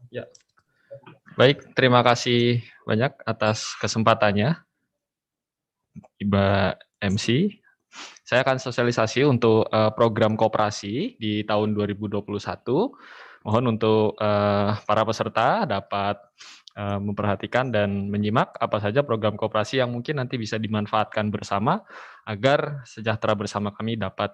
Ya, baik, terima kasih banyak atas kesempatannya, Mbak MC. Saya akan sosialisasi untuk program koperasi di tahun 2021. Mohon untuk para peserta dapat memperhatikan dan menyimak apa saja program koperasi yang mungkin nanti bisa dimanfaatkan bersama agar sejahtera bersama kami dapat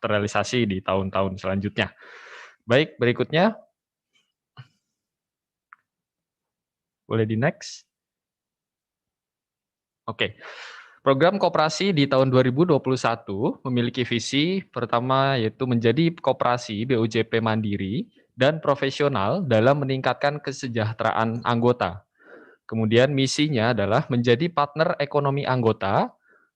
terrealisasi di tahun-tahun selanjutnya. Baik, berikutnya boleh di next. Oke. Program koperasi di tahun 2021 memiliki visi pertama yaitu menjadi koperasi BOJP mandiri dan profesional dalam meningkatkan kesejahteraan anggota. Kemudian misinya adalah menjadi partner ekonomi anggota,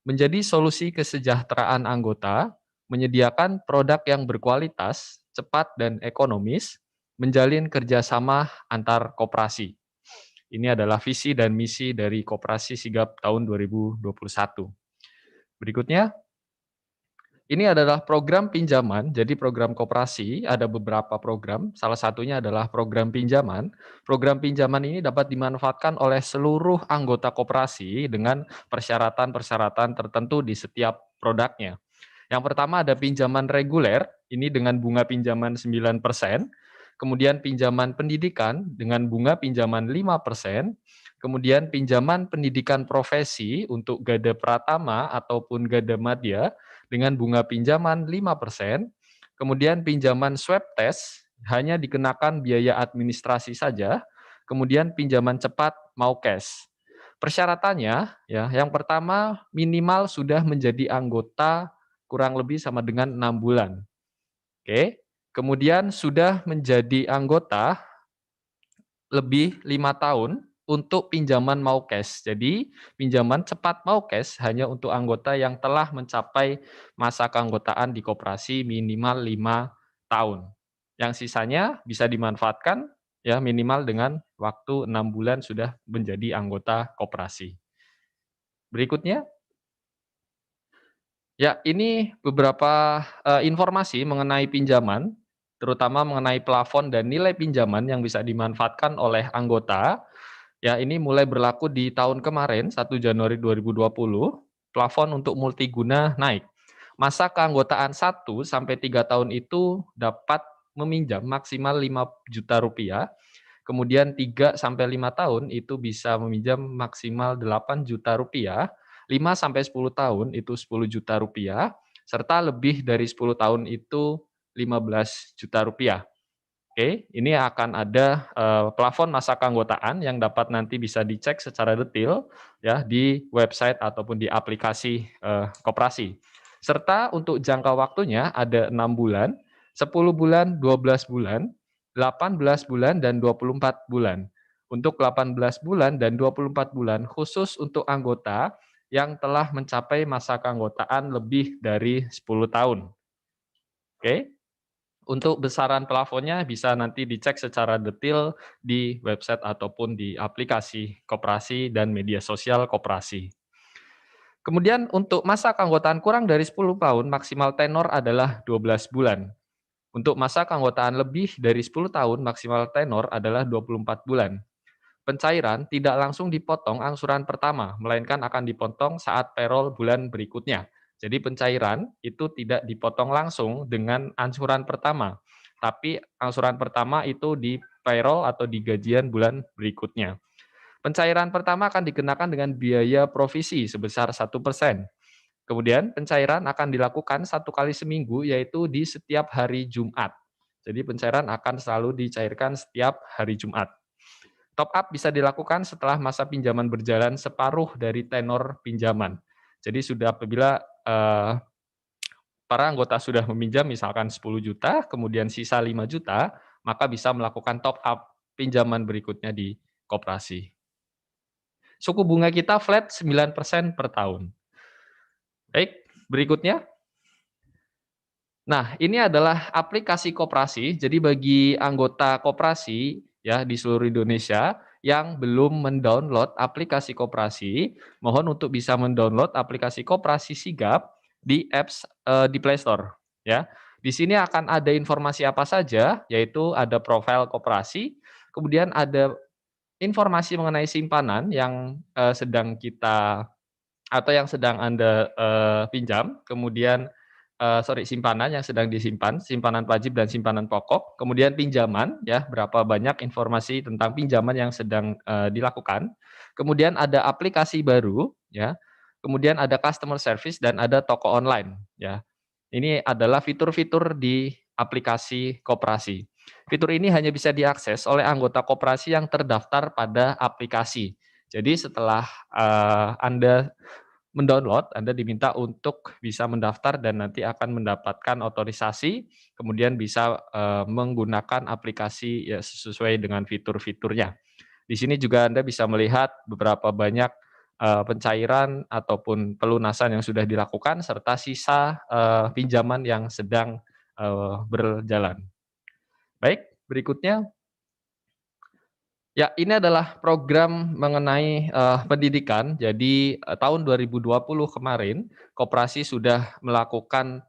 menjadi solusi kesejahteraan anggota, menyediakan produk yang berkualitas, cepat dan ekonomis, menjalin kerjasama antar koperasi. Ini adalah visi dan misi dari Koperasi Sigap tahun 2021. Berikutnya, ini adalah program pinjaman. Jadi program koperasi ada beberapa program, salah satunya adalah program pinjaman. Program pinjaman ini dapat dimanfaatkan oleh seluruh anggota koperasi dengan persyaratan-persyaratan tertentu di setiap produknya. Yang pertama ada pinjaman reguler, ini dengan bunga pinjaman 9%, kemudian pinjaman pendidikan dengan bunga pinjaman 5%, kemudian pinjaman pendidikan profesi untuk Gada Pratama ataupun Gada Madya dengan bunga pinjaman 5%, kemudian pinjaman swab test hanya dikenakan biaya administrasi saja, kemudian pinjaman cepat mau cash. Persyaratannya ya, yang pertama minimal sudah menjadi anggota kurang lebih sama dengan 6 bulan. Oke. Kemudian sudah menjadi anggota lebih 5 tahun untuk pinjaman mau cash. Jadi pinjaman cepat mau cash hanya untuk anggota yang telah mencapai masa keanggotaan di koperasi minimal 5 tahun. Yang sisanya bisa dimanfaatkan ya minimal dengan waktu 6 bulan sudah menjadi anggota koperasi. Berikutnya, ya ini beberapa informasi mengenai pinjaman, terutama mengenai plafon dan nilai pinjaman yang bisa dimanfaatkan oleh anggota. Ya, ini mulai berlaku di tahun kemarin, 1 Januari 2020, plafon untuk multiguna naik. Masa keanggotaan 1 sampai 3 tahun itu dapat meminjam maksimal Rp5.000.000, kemudian 3 sampai 5 tahun itu bisa meminjam maksimal Rp8.000.000, 5 sampai 10 tahun itu Rp10.000.000, serta lebih dari 10 tahun itu Rp15.000.000. Oke, ini akan ada plafon masa keanggotaan yang dapat nanti bisa dicek secara detail ya di website ataupun di aplikasi koperasi. Serta untuk jangka waktunya ada 6 bulan, 10 bulan, 12 bulan, 18 bulan, dan 24 bulan. Untuk 18 bulan dan 24 bulan khusus untuk anggota yang telah mencapai masa keanggotaan lebih dari 10 tahun. Oke. Untuk besaran plafonnya bisa nanti dicek secara detail di website ataupun di aplikasi koperasi dan media sosial koperasi. Kemudian untuk masa keanggotaan kurang dari 10 tahun, maksimal tenor adalah 12 bulan. Untuk masa keanggotaan lebih dari 10 tahun, maksimal tenor adalah 24 bulan. Pencairan tidak langsung dipotong angsuran pertama, melainkan akan dipotong saat payroll bulan berikutnya. Jadi pencairan itu tidak dipotong langsung dengan angsuran pertama, tapi angsuran pertama itu di payroll atau di gajian bulan berikutnya. Pencairan pertama akan dikenakan dengan biaya provisi sebesar 1%. Kemudian pencairan akan dilakukan 1 kali seminggu, yaitu di setiap hari Jumat. Jadi pencairan akan selalu dicairkan setiap hari Jumat. Top up bisa dilakukan setelah masa pinjaman berjalan separuh dari tenor pinjaman. Jadi sudah apabila para anggota sudah meminjam misalkan 10 juta, kemudian sisa 5 juta, maka bisa melakukan top up pinjaman berikutnya di koperasi. Suku bunga kita flat 9% per tahun. Baik, berikutnya. Nah, ini adalah aplikasi koperasi. Jadi bagi anggota koperasi ya di seluruh Indonesia yang belum mendownload aplikasi koperasi, mohon untuk bisa mendownload aplikasi Koperasi Sigap di apps di Play Store ya. Di sini akan ada informasi apa saja, yaitu ada profil koperasi, kemudian ada informasi mengenai simpanan yang, sedang kita atau yang sedang Anda, pinjam, kemudian, simpanan yang sedang disimpan, simpanan wajib dan simpanan pokok, kemudian pinjaman ya, berapa banyak informasi tentang pinjaman yang sedang, dilakukan, kemudian ada aplikasi baru ya, kemudian ada customer service dan ada toko online ya. Ini adalah fitur-fitur di aplikasi koperasi. Fitur ini hanya bisa diakses oleh anggota koperasi yang terdaftar pada aplikasi. Jadi setelah, Anda mendownload, Anda diminta untuk bisa mendaftar dan nanti akan mendapatkan otorisasi, kemudian bisa, menggunakan aplikasi ya sesuai dengan fitur-fiturnya. Di sini juga Anda bisa melihat beberapa banyak, pencairan ataupun pelunasan yang sudah dilakukan serta sisa, pinjaman yang sedang, berjalan. Baik, berikutnya ya, ini adalah program mengenai, pendidikan. Jadi, tahun 2020 kemarin, koperasi sudah melakukan,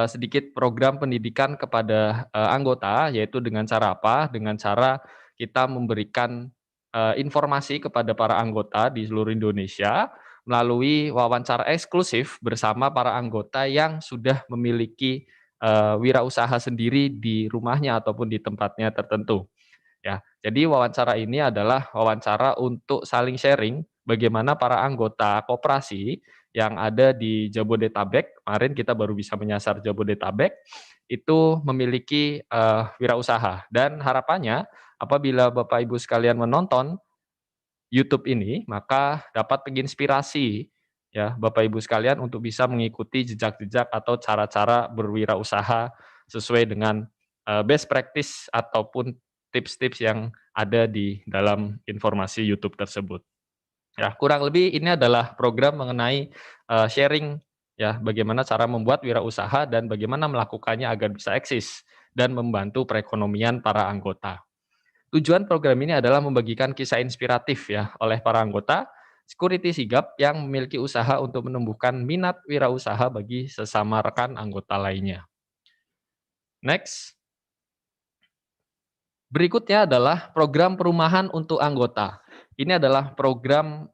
sedikit program pendidikan kepada, anggota, yaitu dengan cara apa? Dengan cara kita memberikan, informasi kepada para anggota di seluruh Indonesia, melalui wawancara eksklusif bersama para anggota yang sudah memiliki, wirausaha sendiri di rumahnya ataupun di tempatnya tertentu. Ya, jadi wawancara ini adalah wawancara untuk saling sharing bagaimana para anggota koperasi yang ada di Jabodetabek, kemarin kita baru bisa menyasar Jabodetabek, itu memiliki, wirausaha dan harapannya apabila Bapak Ibu sekalian menonton YouTube ini, maka dapat menginspirasi ya Bapak Ibu sekalian untuk bisa mengikuti jejak-jejak atau cara-cara berwirausaha sesuai dengan, best practice ataupun tips-tips yang ada di dalam informasi YouTube tersebut. Ya, kurang lebih ini adalah program mengenai, sharing ya, bagaimana cara membuat wirausaha dan bagaimana melakukannya agar bisa eksis dan membantu perekonomian para anggota. Tujuan program ini adalah membagikan kisah inspiratif ya oleh para anggota security sigap yang memiliki usaha untuk menumbuhkan minat wirausaha bagi sesama rekan anggota lainnya. Next. Berikutnya adalah program perumahan untuk anggota. Ini adalah program,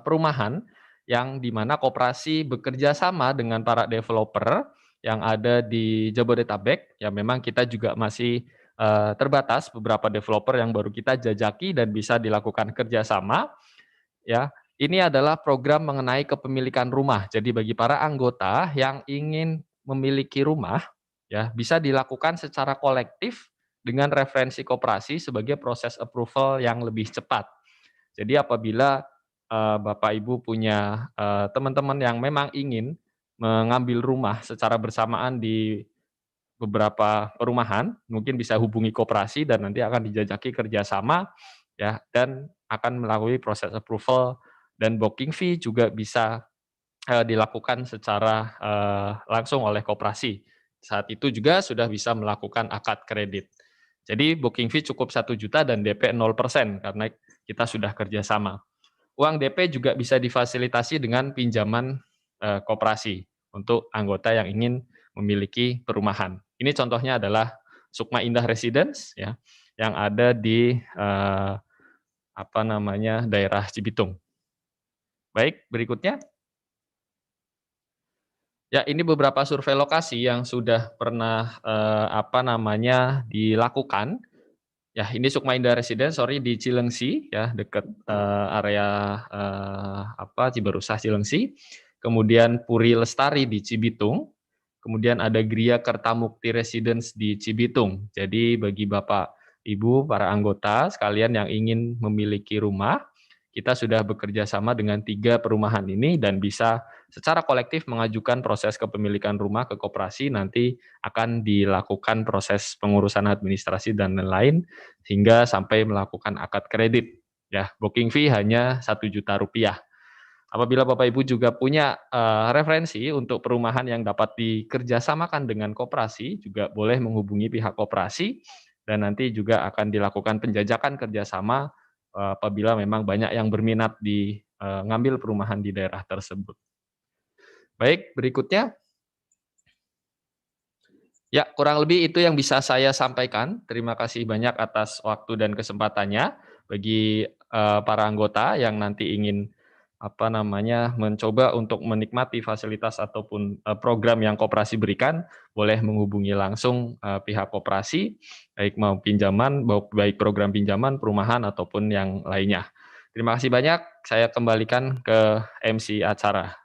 perumahan yang di mana koperasi bekerja sama dengan para developer yang ada di Jabodetabek, ya memang kita juga masih, terbatas beberapa developer yang baru kita jajaki dan bisa dilakukan kerjasama ya. Ini adalah program mengenai kepemilikan rumah. Jadi bagi para anggota yang ingin memiliki rumah, ya bisa dilakukan secara kolektif dengan referensi koperasi sebagai proses approval yang lebih cepat. Jadi apabila, Bapak Ibu punya, teman-teman yang memang ingin mengambil rumah secara bersamaan di beberapa perumahan, mungkin bisa hubungi koperasi dan nanti akan dijajaki kerjasama, ya, dan akan melalui proses approval dan booking fee juga bisa, dilakukan secara, langsung oleh koperasi. Saat itu juga sudah bisa melakukan akad kredit. Jadi booking fee cukup 1 juta dan DP 0% karena kita sudah kerjasama. Uang DP juga bisa difasilitasi dengan pinjaman, koperasi untuk anggota yang ingin memiliki perumahan. Ini contohnya adalah Sukma Indah Residence ya, yang ada di, daerah Cibitung. Baik, berikutnya. Ya, ini beberapa survei lokasi yang sudah pernah, dilakukan. Ya, ini Sukma Indah Residence, di Cilengsi ya, dekat, area, Cibarusah Cilengsi. Kemudian Puri Lestari di Cibitung, kemudian ada Gria Kertamukti Residence di Cibitung. Jadi bagi Bapak, Ibu, para anggota sekalian yang ingin memiliki rumah, kita sudah bekerja sama dengan 3 perumahan ini dan bisa secara kolektif mengajukan proses kepemilikan rumah ke koperasi, nanti akan dilakukan proses pengurusan administrasi dan lain-lain hingga sampai melakukan akad kredit. Ya, booking fee hanya 1 juta rupiah. Apabila Bapak Ibu juga punya, referensi untuk perumahan yang dapat dikerjasamakan dengan koperasi, juga boleh menghubungi pihak koperasi dan nanti juga akan dilakukan penjajakan kerjasama, apabila memang banyak yang berminat di, ngambil perumahan di daerah tersebut. Baik, berikutnya. Ya, kurang lebih itu yang bisa saya sampaikan. Terima kasih banyak atas waktu dan kesempatannya bagi, para anggota yang nanti ingin, apa namanya, mencoba untuk menikmati fasilitas ataupun, program yang koperasi berikan, boleh menghubungi langsung, pihak koperasi, baik mau pinjaman, baik program pinjaman, perumahan, ataupun yang lainnya. Terima kasih banyak, saya kembalikan ke MC acara.